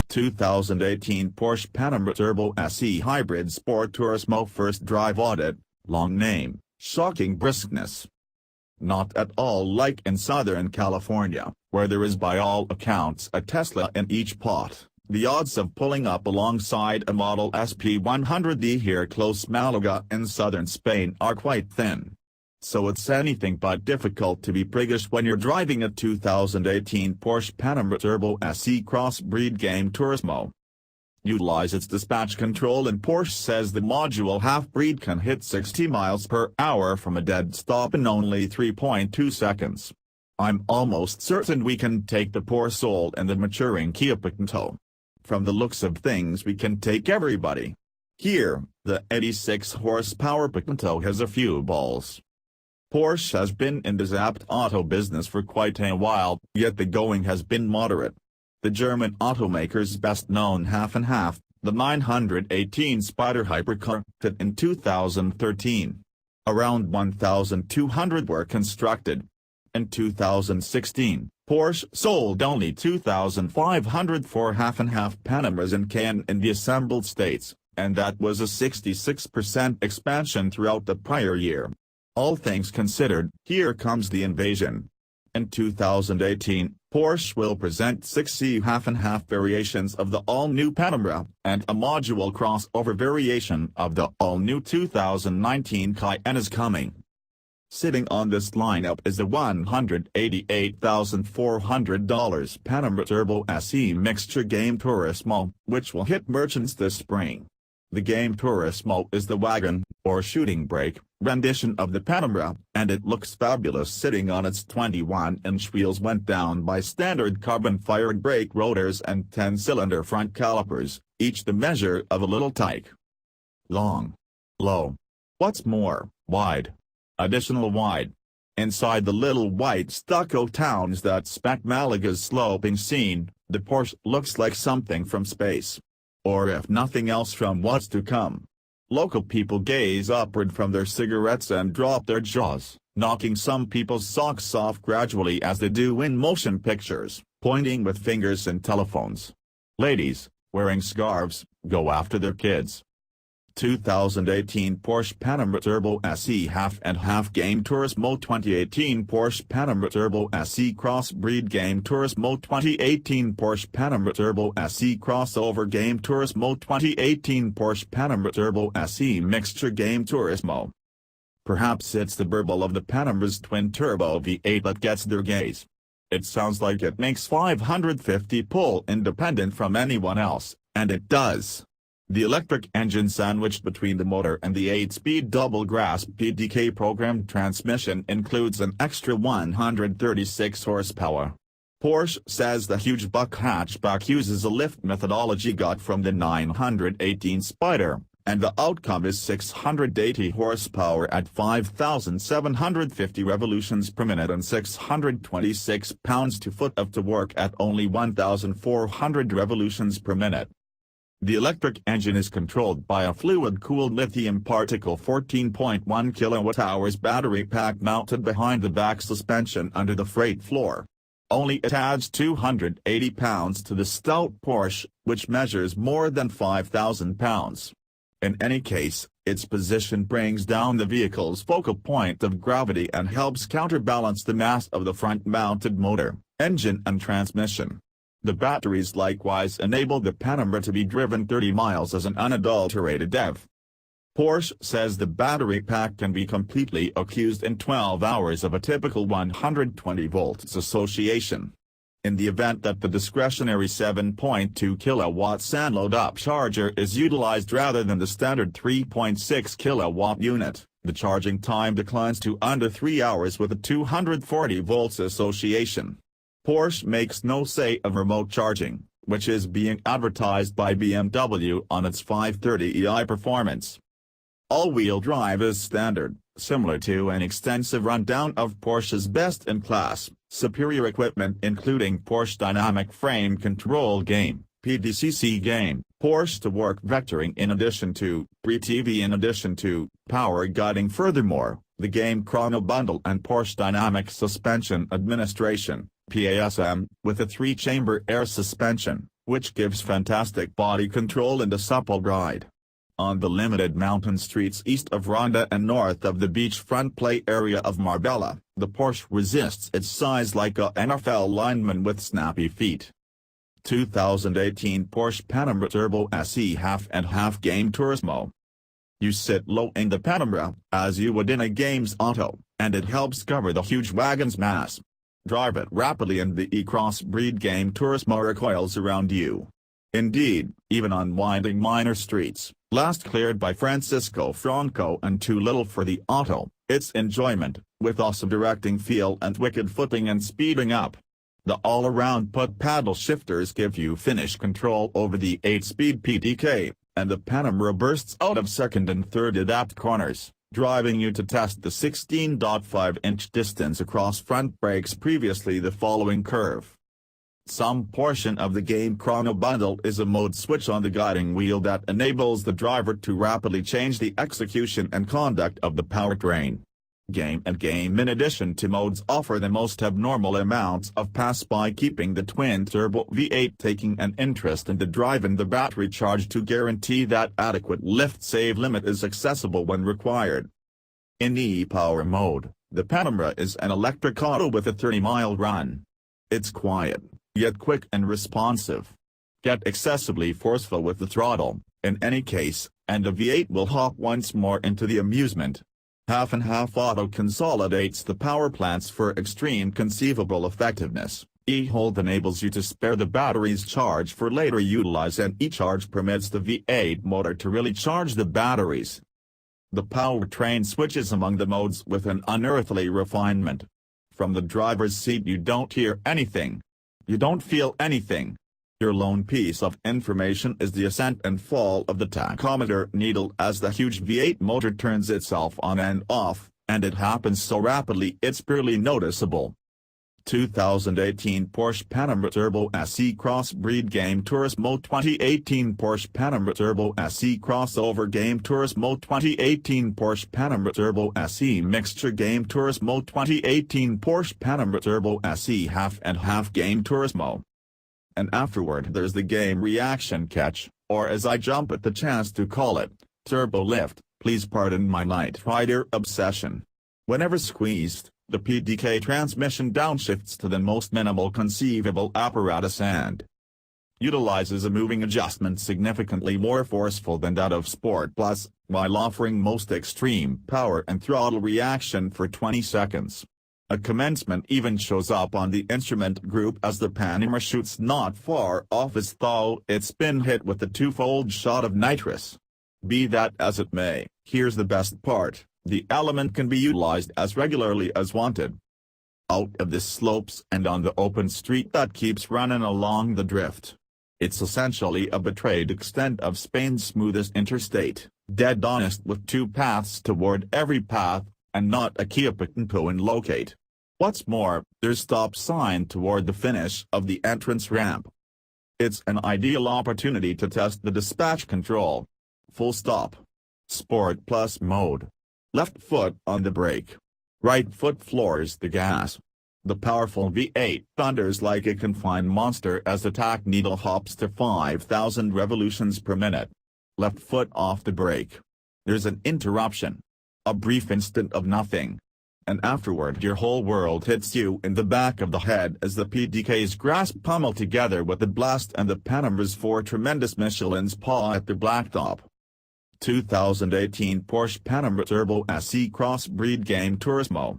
2018 Porsche Panamera Turbo SE Hybrid Sport Turismo First Drive Audit, long name, shocking briskness. Not at all like in Southern California, where there is by all accounts a Tesla in each pot, the odds of pulling up alongside a Model SP100D here close Malaga in southern Spain are quite thin. So it's anything but difficult to be priggish when you're driving a 2018 Porsche Panamera Turbo SE Crossbreed Game Turismo. Utilize its dispatch control, and Porsche says the module half-breed can hit 60 miles per hour from a dead stop in only 3.2 seconds. I'm almost certain we can take the poor soul and the maturing Kia Picanto. From the looks of things we can take everybody. Here, the 86 horsepower Picanto has a few balls. Porsche has been in the zapped auto business for quite a while, yet the going has been moderate. The German automaker's best-known half-and-half, the 918 Spyder hypercar, fit in 2013. Around 1,200 were constructed. In 2016, Porsche sold only 2,504 half-and-half Panameras in Cayenne in the assembled states, and that was a 66% expansion throughout the prior year. All things considered, here comes the invasion. In 2018, Porsche will present 6 half-and-half variations of the all-new Panamera, and a module crossover variation of the all-new 2019 Cayenne is coming. Sitting on this lineup is the $188,400 Panamera Turbo SE Mixture Game Turismo, which will hit merchants this spring. The Game Turismo is the wagon, or shooting brake, rendition of the Panamera, and it looks fabulous sitting on its 21-inch wheels went down by standard carbon-fired brake rotors and 10-cylinder front calipers, each the measure of a little tyke. Long. Low. What's more, wide. Additional wide. Inside the little white stucco towns that speck Malaga's sloping scene, the Porsche looks like something from space. Or if nothing else from what's to come. Local people gaze upward from their cigarettes and drop their jaws, knocking some people's socks off gradually as they do in motion pictures, pointing with fingers and telephones. Ladies, wearing scarves, go after their kids. 2018 Porsche Panamera Turbo SE Half-and-Half Game Turismo 2018 Porsche Panamera Turbo SE Crossbreed Game Turismo 2018 Porsche Panamera Turbo SE Crossover Game Turismo 2018 Porsche Panamera Turbo SE Mixture Game Turismo. Perhaps it's the burble of the Panamera's twin-turbo V8 that gets their gaze. It sounds like it makes 550 pull independent from anyone else, and it does. The electric engine sandwiched between the motor and the 8-speed double-grasp PDK programmed transmission includes an extra 136 horsepower. Porsche says the huge buck hatchback uses a lift methodology got from the 918 Spyder, and the outcome is 680 horsepower at 5,750 revolutions per minute and 626 pounds-to-foot of torque at only 1,400 revolutions per minute. The electric engine is controlled by a fluid-cooled lithium-particle 14.1 kWh battery pack mounted behind the back suspension under the freight floor. Only it adds 280 pounds to the stout Porsche, which measures more than 5,000 pounds. In any case, its position brings down the vehicle's focal point of gravity and helps counterbalance the mass of the front-mounted motor, engine and transmission. The batteries likewise enable the Panamera to be driven 30 miles as an unadulterated EV. Porsche says the battery pack can be completely accused in 12 hours of a typical 120 volts association. In the event that the discretionary 7.2 kilowatt Sandload upcharger is utilized rather than the standard 3.6 kilowatt unit, the charging time declines to under 3 hours with a 240 volts association. Porsche makes no say of remote charging, which is being advertised by BMW on its 530i Performance. All-wheel drive is standard, similar to an extensive rundown of Porsche's best-in-class, superior equipment including Porsche Dynamic Frame Control Game, PDCC Game, Porsche to Work Vectoring in addition to, Pre-TV in addition to, Power Guiding. Furthermore, the game Chrono Bundle and Porsche Dynamic Suspension Administration, PASM, with a 3-chamber air suspension, which gives fantastic body control and a supple ride. On the limited mountain streets east of Ronda and north of the beachfront play area of Marbella, the Porsche resists its size like a NFL lineman with snappy feet. 2018 Porsche Panamera Turbo SE Half and Half Game Turismo. You sit low in the Panamera, as you would in a game's auto, and it helps cover the huge wagon's mass. Drive it rapidly and the E-Crossbreed Game Turismo recoils around you. Indeed, even on winding minor streets, last cleared by Francisco Franco and too little for the auto, it's enjoyment, with awesome directing feel and wicked footing and speeding up. The all-around put paddle shifters give you finish control over the 8-speed PDK, and the Panamera bursts out of second and third adapt corners, driving you to test the 16.5-inch distance across front brakes previously the following curve. Some portion of the game Chrono Bundle is a mode switch on the guiding wheel that enables the driver to rapidly change the execution and conduct of the powertrain. Game and Game in addition to modes offer the most abnormal amounts of pass by keeping the twin-turbo V8 taking an interest in the drive and the battery charge to guarantee that adequate lift-save limit is accessible when required. In e-Power mode, the Panamera is an electric auto with a 30-mile run. It's quiet, yet quick and responsive. Get excessively forceful with the throttle, in any case, and the V8 will hop once more into the amusement. Half and Half Auto consolidates the power plants for extreme conceivable effectiveness. E-Hold enables you to spare the battery's charge for later utilize, and E-Charge permits the V8 motor to really charge the batteries. The powertrain switches among the modes with an unearthly refinement. From the driver's seat you don't hear anything. You don't feel anything. Your lone piece of information is the ascent and fall of the tachometer needle as the huge V8 motor turns itself on and off, and it happens so rapidly it's barely noticeable. 2018 Porsche Panamera Turbo SE Crossbreed Game Turismo 2018 Porsche Panamera Turbo SE Crossover Game Turismo 2018 Porsche Panamera Turbo SE Mixture Game Turismo 2018 Porsche Panamera Turbo SE Half and Half Game Turismo. And afterward there's the game reaction catch, or as I jump at the chance to call it, turbo lift. Please pardon my Knight Rider obsession. Whenever squeezed, the PDK transmission downshifts to the most minimal conceivable apparatus and utilizes a moving adjustment significantly more forceful than that of Sport Plus, while offering most extreme power and throttle reaction for 20 seconds. A commencement even shows up on the instrument group as the Panamera shoots not far off as though it's been hit with a twofold shot of nitrous. Be that as it may, here's the best part, the element can be utilized as regularly as wanted. Out of the slopes and on the open street that keeps running along the drift. It's essentially a betrayed extent of Spain's smoothest interstate, dead honest with 2 paths toward every path, and not a Kia Picanto and locate. What's more, there's stop sign toward the finish of the entrance ramp. It's an ideal opportunity to test the dispatch control. Full stop. Sport Plus mode. Left foot on the brake. Right foot floors the gas. The powerful V8 thunders like a confined monster as the tach needle hops to 5,000 revolutions per minute. Left foot off the brake. There's an interruption. A brief instant of nothing. And afterward your whole world hits you in the back of the head as the PDK's grasp pummel together with the blast and the Panamera's 4 tremendous Michelin's paw at the blacktop. 2018 Porsche Panamera Turbo SE Crossbreed Game Turismo.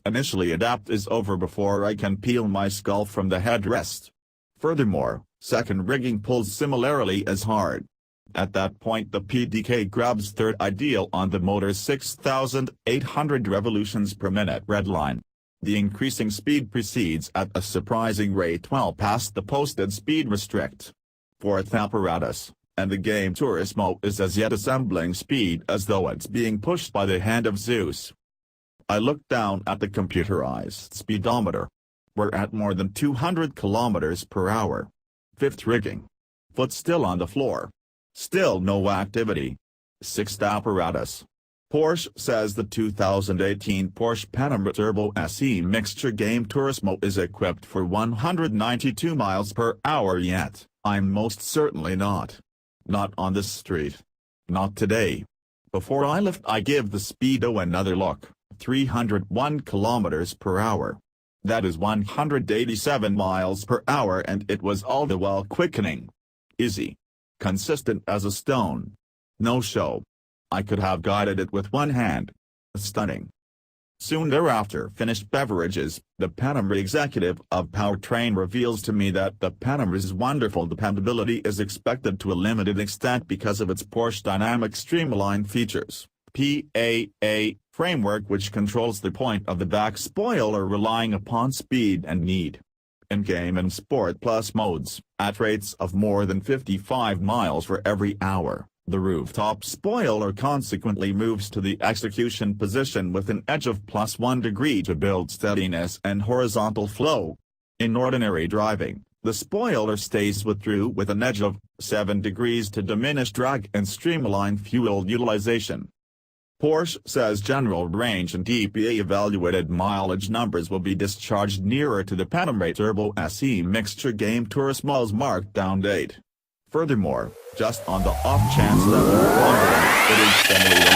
Initially adapt is over before I can peel my skull from the headrest. Furthermore, second rigging pulls similarly as hard. At that point the PDK grabs third ideal on the motor's 6,800 revolutions per minute redline. The increasing speed proceeds at a surprising rate well past the posted speed restrict. Fourth apparatus, and the game Turismo is as yet assembling speed as though it's being pushed by the hand of Zeus. I look down at the computerized speedometer. We're at more than 200 kilometers per hour. Fifth rigging. Foot still on the floor. Still no activity. Sixth apparatus. Porsche says the 2018 Porsche Panamera Turbo SE Mixture Game Turismo is equipped for 192 miles per hour yet. I'm most certainly not. Not on this street. Not today. Before I lift I give the speedo another look, 301 kilometers per hour. That is 187 miles per hour and it was all the while quickening. Easy. Consistent as a stone. No show. I could have guided it with one hand. Stunning. Soon thereafter finished beverages, the Panamera executive of Powertrain reveals to me that the Panamera's wonderful dependability is expected to a limited extent because of its Porsche Dynamic Streamline features, PAA, framework which controls the point of the back spoiler relying upon speed and need. In-game and Sport Plus modes, at rates of more than 55 miles for every hour. The rooftop spoiler consequently moves to the execution position with an edge of +1 degree to build steadiness and horizontal flow. In ordinary driving, the spoiler stays withdrew with an edge of 7 degrees to diminish drag and streamline fuel utilization. Porsche says general range and EPA-evaluated mileage numbers will be discharged nearer to the Panamera Turbo SE Mixture Game Turismo's markdown date. Furthermore, just on the off chance that you're wondering, it is generally